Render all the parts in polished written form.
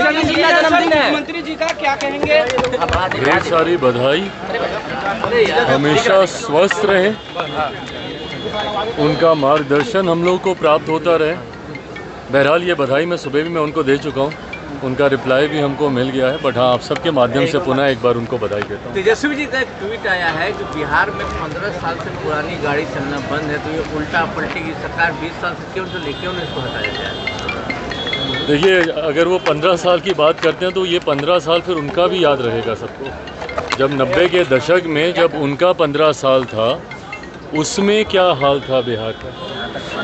मुख्यमंत्री जी का क्या कहेंगे? ढेर सारी बधाई, हमेशा स्वस्थ रहे, उनका मार्गदर्शन हम लोग को प्राप्त होता रहे। बहरहाल ये बधाई मैं सुबह भी मैं उनको दे चुका हूँ, उनका रिप्लाई भी हमको मिल गया है, बट हाँ आप सबके माध्यम से पुनः एक बार उनको बधाई देता हूँ। तेजस्वी जी का एक ट्वीट आया है कि बिहार में 15 साल से पुरानी गाड़ी चलना बंद है, तो ये उल्टा पलटी की सरकार 20 साल से क्यों इसको हटाया जाए? देखिए, अगर वो 15 साल की बात करते हैं तो ये 15 साल फिर उनका भी याद रहेगा सबको। जब 90 के दशक में जब उनका 15 साल था, उसमें क्या हाल था बिहार का।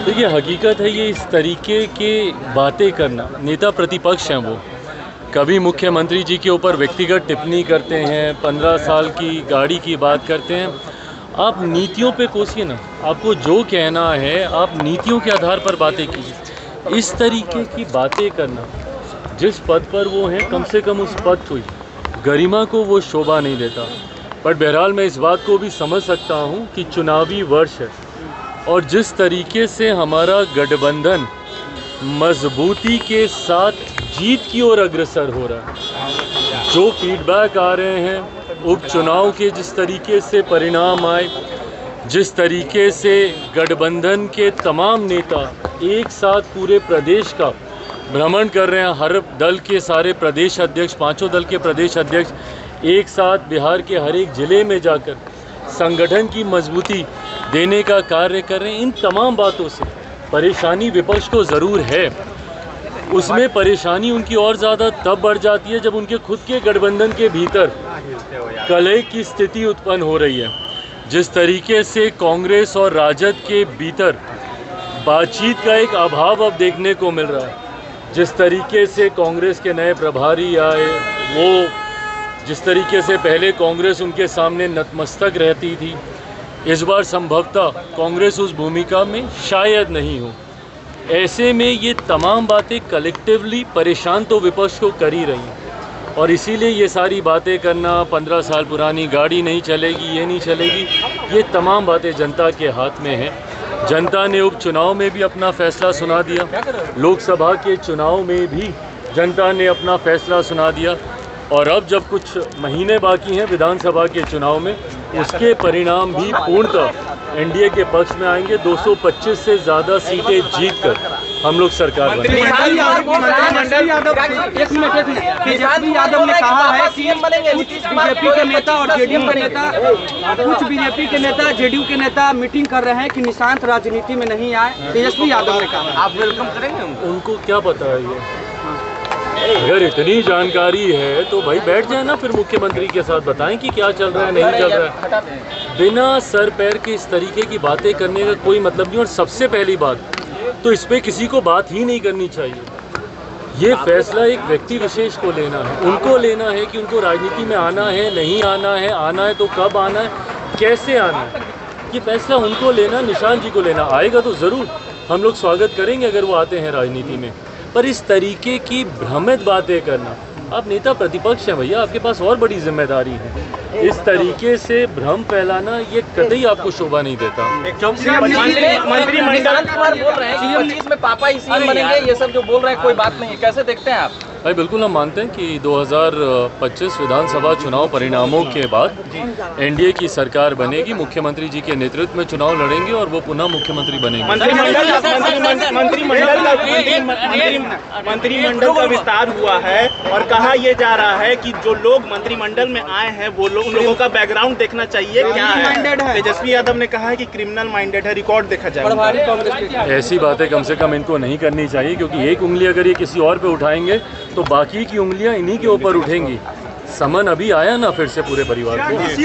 देखिए, हकीकत है ये इस तरीके के बातें करना, नेता प्रतिपक्ष हैं वो, कभी मुख्यमंत्री जी के ऊपर व्यक्तिगत टिप्पणी करते हैं, 15 साल की गाड़ी की बात करते हैं। आप नीतियों पे कोसिए ना, आपको जो कहना है आप नीतियों के आधार पर बातें कीजिए। इस तरीके की बातें करना, जिस पद पर वो हैं कम से कम उस पद को गरिमा को वो शोभा नहीं देता। पर बहरहाल मैं इस बात को भी समझ सकता हूँ कि चुनावी वर्ष है और जिस तरीके से हमारा गठबंधन मजबूती के साथ जीत की ओर अग्रसर हो रहा है, जो फीडबैक आ रहे हैं उपचुनाव के, जिस तरीके से परिणाम आए, जिस तरीके से गठबंधन के तमाम नेता एक साथ पूरे प्रदेश का भ्रमण कर रहे हैं, हर दल के सारे प्रदेश अध्यक्ष, पांचों दल के प्रदेश अध्यक्ष एक साथ बिहार के हर एक ज़िले में जाकर संगठन की मजबूती देने का कार्य कर रहे हैं। इन तमाम बातों से परेशानी विपक्ष को ज़रूर है, उसमें परेशानी उनकी और ज़्यादा तब बढ़ जाती है जब उनके खुद के गठबंधन के भीतर कलह की स्थिति उत्पन्न हो रही है। जिस तरीके से कांग्रेस और राजद के भीतर बातचीत का एक अभाव अब देखने को मिल रहा है, जिस तरीके से कांग्रेस के नए प्रभारी आए, वो जिस तरीके से पहले कांग्रेस उनके सामने नतमस्तक रहती थी, इस बार संभवतः कांग्रेस उस भूमिका में शायद नहीं हो। ऐसे में ये तमाम बातें कलेक्टिवली परेशान तो विपक्ष को कर ही रही हैं और इसीलिए ये सारी बातें करना, 15 साल पुरानी गाड़ी नहीं चलेगी, ये नहीं चलेगी, ये तमाम बातें जनता के हाथ में हैं। जनता ने उपचुनाव में भी अपना फैसला सुना दिया, लोकसभा के चुनाव में भी जनता ने अपना फैसला सुना दिया और अब जब कुछ महीने बाकी हैं विधानसभा के चुनाव में, उसके परिणाम भी पूर्णतः एनडीए के पक्ष में आएंगे। 225 से ज़्यादा सीटें जीतकर हम लोग सरकार बनेंगे। तेजस्वी यादव ने कहा है कि कुछ बीजेपी के नेता और जेडीयू के नेता, कुछ बीजेपी के नेता जेडीयू के नेता मीटिंग कर रहे हैं कि निशांत राजनीति में नहीं आए। तेजस्वी यादव ने कहा, आप वेलकम करेंगे उनको क्या पता है ये? अगर इतनी जानकारी है तो भाई बैठ जाए ना, फिर मुख्यमंत्री के साथ बताएं कि क्या चल रहा है, नहीं चल रहा है। बिना सर पैर के इस तरीके की बातें करने का कोई मतलब नहीं। और सबसे पहली बात तो इस पे किसी को बात ही नहीं करनी चाहिए। ये फैसला एक व्यक्ति विशेष को लेना है, उनको लेना है कि उनको राजनीति में आना है, नहीं आना है तो कब आना है, कैसे आना है, ये फैसला उनको लेना, निशांत जी को लेना। आएगा तो ज़रूर हम लोग स्वागत करेंगे अगर वो आते हैं राजनीति में, पर इस तरीके की भ्रमित बातें करना, आप नेता प्रतिपक्ष हैं भैया, आपके पास और बड़ी जिम्मेदारी है। इस तरीके से भ्रम फैलाना ये कतई आपको शोभा नहीं देता। मंत्रिमंडल बोल रहे हैं कि 25 में पापा ही सीएम बनेंगे, ये सब जो बोल रहे हैं कोई बात नहीं, कैसे देखते हैं आप? भाई बिल्कुल, हम मानते हैं कि 2025 विधानसभा चुनाव परिणामों के बाद एनडीए की सरकार बनेगी, मुख्यमंत्री जी के नेतृत्व में चुनाव लड़ेंगे और वो पुनः मुख्यमंत्री बनेंगे। मंत्रिमंडल का विस्तार हुआ है और कहा यह जा रहा है कि जो लोग मंत्रिमंडल में आए हैं वो लोग, उन लोगों का बैकग्राउंड देखना चाहिए, क्या है। तेजस्वी यादव ने कहा है कि क्रिमिनल माइंडेड है, रिकॉर्ड देखा जाए। ऐसी बातें कम से कम इनको नहीं करनी चाहिए, क्योंकि एक उंगली अगर ये किसी और पे उठाएंगे तो बाकी की उंगलियां इन्हीं के ऊपर उठेंगी। समन अभी आया ना फिर से पूरे परिवार को।